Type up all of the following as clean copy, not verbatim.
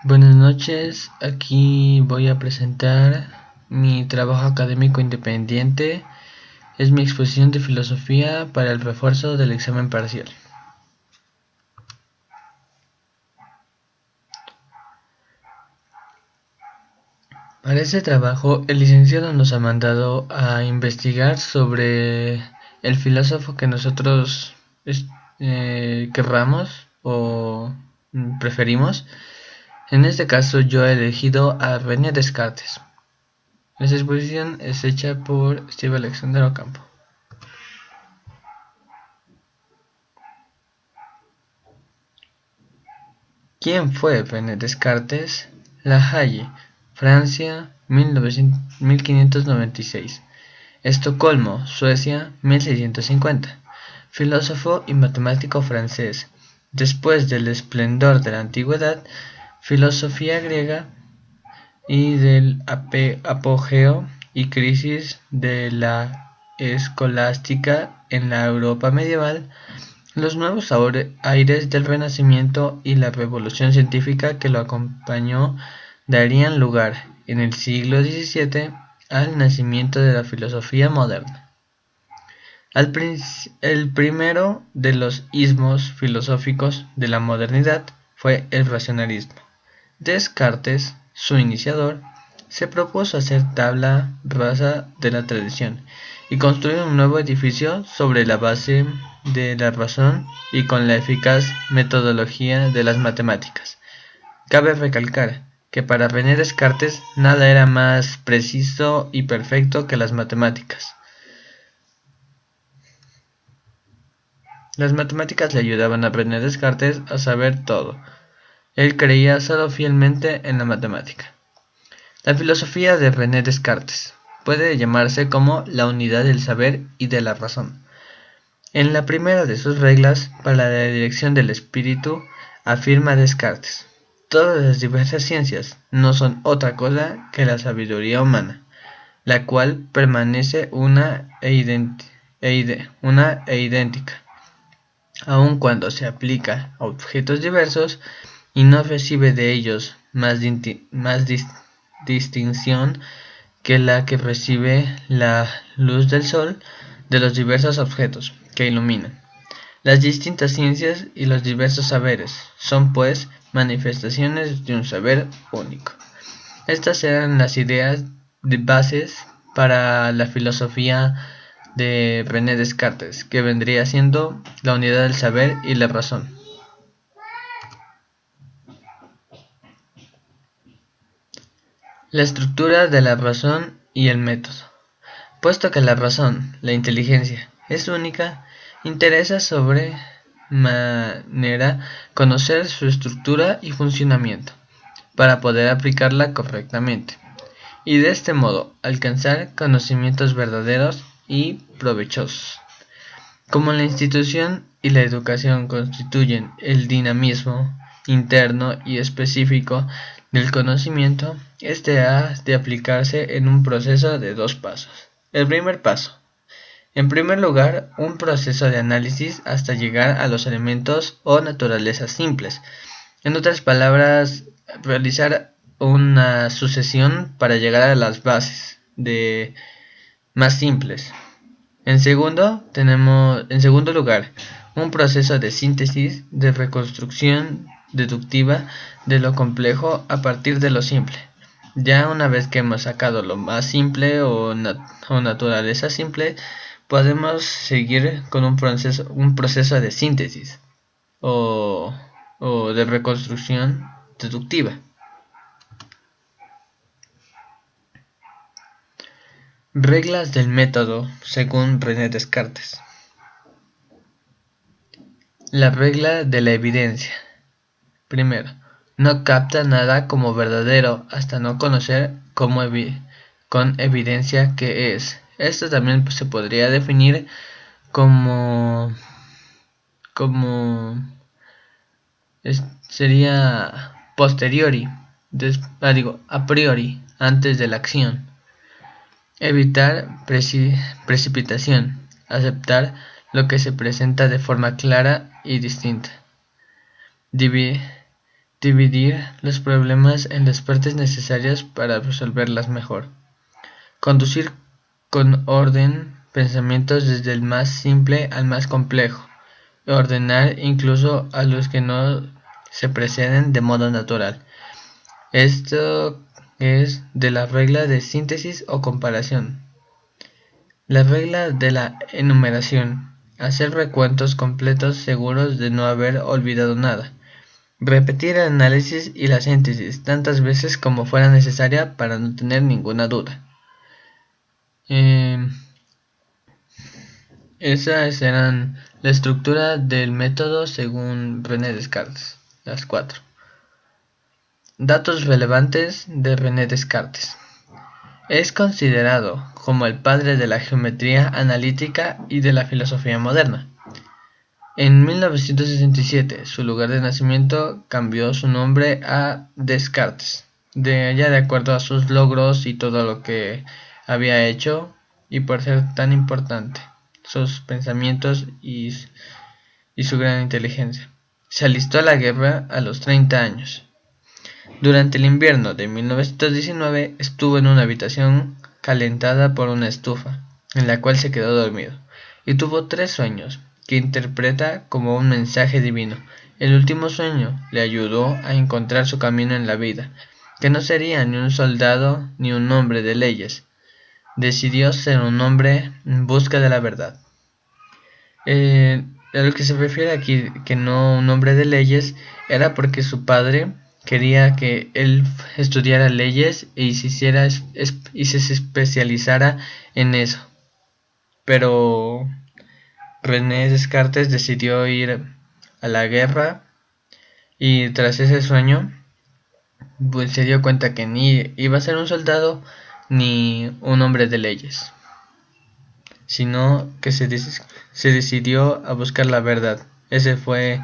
Buenas noches, aquí voy a presentar mi trabajo académico independiente. Es mi exposición de filosofía para el refuerzo del examen parcial. Para este trabajo, el licenciado nos ha mandado a investigar sobre el filósofo que nosotros querramos o preferimos. En este caso, yo he elegido a René Descartes. Esta exposición es hecha por Steve Alexander Ocampo. ¿Quién fue René Descartes? La Haye, Francia, 1596. Estocolmo, Suecia, 1650. Filósofo y matemático francés. Después del esplendor de la antigüedad, filosofía griega y del apogeo y crisis de la escolástica en la Europa medieval, los nuevos aires del Renacimiento y la revolución científica que lo acompañó darían lugar, en el siglo XVII, al nacimiento de la filosofía moderna. El primero de los ismos filosóficos de la modernidad fue el racionalismo. Descartes, su iniciador, se propuso hacer tabla rasa de la tradición y construir un nuevo edificio sobre la base de la razón y con la eficaz metodología de las matemáticas. Cabe recalcar que para René Descartes nada era más preciso y perfecto que las matemáticas. Las matemáticas le ayudaban a René Descartes a saber todo. Él creía solo fielmente en la matemática. La filosofía de René Descartes puede llamarse como la unidad del saber y de la razón. En la primera de sus reglas para la dirección del espíritu, afirma Descartes: todas las diversas ciencias no son otra cosa que la sabiduría humana, la cual permanece una e idéntica, aun cuando se aplica a objetos diversos y no recibe de ellos más distinción que la que recibe la luz del sol de los diversos objetos que iluminan. Las distintas ciencias y los diversos saberes son, pues, manifestaciones de un saber único. Estas eran las ideas de bases para la filosofía de René Descartes, que vendría siendo la unidad del saber y la razón. La estructura de la razón y el método. Puesto que la razón, la inteligencia, es única, interesa sobremanera conocer su estructura y funcionamiento, para poder aplicarla correctamente, y de este modo alcanzar conocimientos verdaderos y provechosos. Como la institución y la educación constituyen el dinamismo interno y específico del conocimiento, este ha de aplicarse en un proceso de dos pasos. El primer paso. En primer lugar, un proceso de análisis hasta llegar a los elementos o naturalezas simples. En otras palabras, realizar una sucesión para llegar a las bases de más simples. En segundo lugar, un proceso de síntesis, de reconstrucción deductiva de lo complejo a partir de lo simple. Ya una vez que hemos sacado lo más simple o naturaleza simple, podemos seguir con un proceso de síntesis o de reconstrucción deductiva. Reglas del método según René Descartes. La regla de la evidencia. Primero, no capta nada como verdadero hasta no conocer con evidencia qué es. Esto también se podría definir como sería posteriori, a priori, antes de la acción. Evitar precipitación, aceptar lo que se presenta de forma clara y distinta. Dividir los problemas en las partes necesarias para resolverlas mejor. Conducir con orden pensamientos desde el más simple al más complejo. Ordenar incluso a los que no se preceden de modo natural. Esto es de la regla de síntesis o comparación. La regla de la enumeración. Hacer recuentos completos seguros de no haber olvidado nada. Repetir el análisis y la síntesis tantas veces como fuera necesaria para no tener ninguna duda. Esas eran la estructura del método según René Descartes. Las 4. Datos relevantes de René Descartes. Es considerado como el padre de la geometría analítica y de la filosofía moderna. En 1967, su lugar de nacimiento cambió su nombre a Descartes, de acuerdo a sus logros y todo lo que había hecho, y por ser tan importante, sus pensamientos y su gran inteligencia. Se alistó a la guerra a los 30 años. Durante el invierno de 1919 estuvo en una habitación calentada por una estufa, en la cual se quedó dormido, y tuvo 3 sueños, que interpreta como un mensaje divino. El último sueño le ayudó a encontrar su camino en la vida, que no sería ni un soldado ni un hombre de leyes. Decidió ser un hombre en busca de la verdad. A lo que se refiere aquí, que no un hombre de leyes, era porque su padre quería que él estudiara leyes y se especializara en eso. Pero René Descartes decidió ir a la guerra y tras ese sueño pues se dio cuenta que ni iba a ser un soldado ni un hombre de leyes, sino que se decidió a buscar la verdad. Ese fue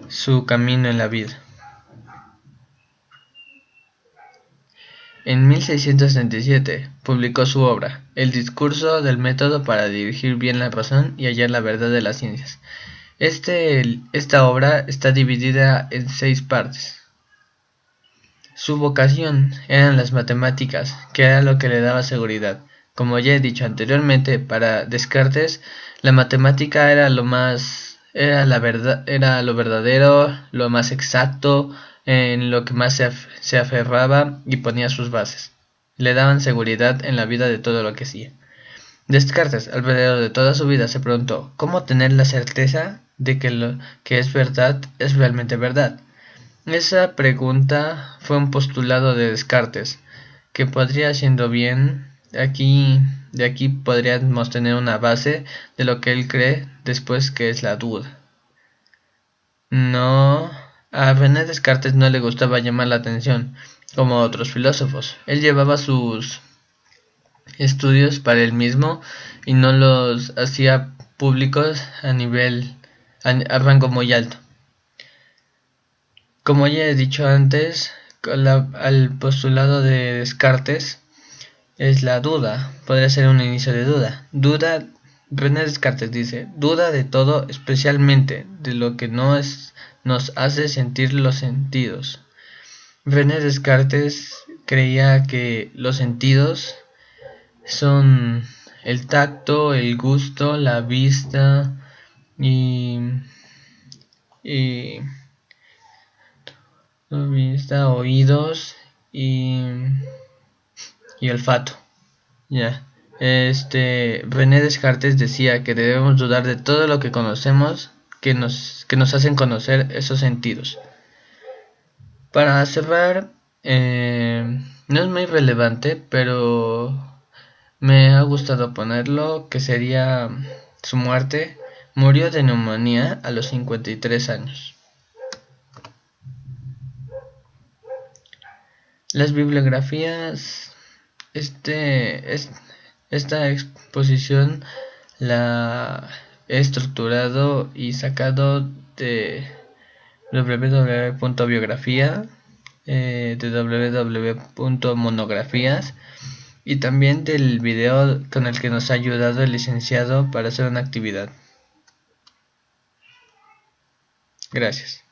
su camino en la vida. En 1637 publicó su obra, El discurso del método para dirigir bien la razón y hallar la verdad de las ciencias. Esta obra está dividida en 6 partes. Su vocación eran las matemáticas, que era lo que le daba seguridad. Como ya he dicho anteriormente, para Descartes la matemática era lo verdadero, lo más exacto, en lo que más se aferraba y ponía sus bases. Le daban seguridad en la vida de todo lo que hacía. Descartes, alrededor de toda su vida, se preguntó cómo tener la certeza de que lo que es verdad es realmente verdad. Esa pregunta fue un postulado de Descartes, que podría siendo bien, de aquí podríamos tener una base de lo que él cree después, que es la duda. No, a René Descartes no le gustaba llamar la atención, como otros filósofos. Él llevaba sus estudios para él mismo y no los hacía públicos a rango muy alto. Como ya he dicho antes, al postulado de Descartes es la duda, podría ser un inicio de duda. René Descartes dice, duda de todo, especialmente de lo que nos hace sentir los sentidos. René Descartes creía que los sentidos son el tacto, el gusto, la vista oídos y olfato. René Descartes decía que debemos dudar de todo lo que conocemos, que nos hacen conocer esos sentidos. Para cerrar, no es muy relevante, pero me ha gustado ponerlo, que sería su muerte. Murió de neumonía a los 53 años. Las bibliografías, esta exposición la he estructurado y sacado de www.biografía, de www.monografías y también del video con el que nos ha ayudado el licenciado para hacer una actividad. Gracias.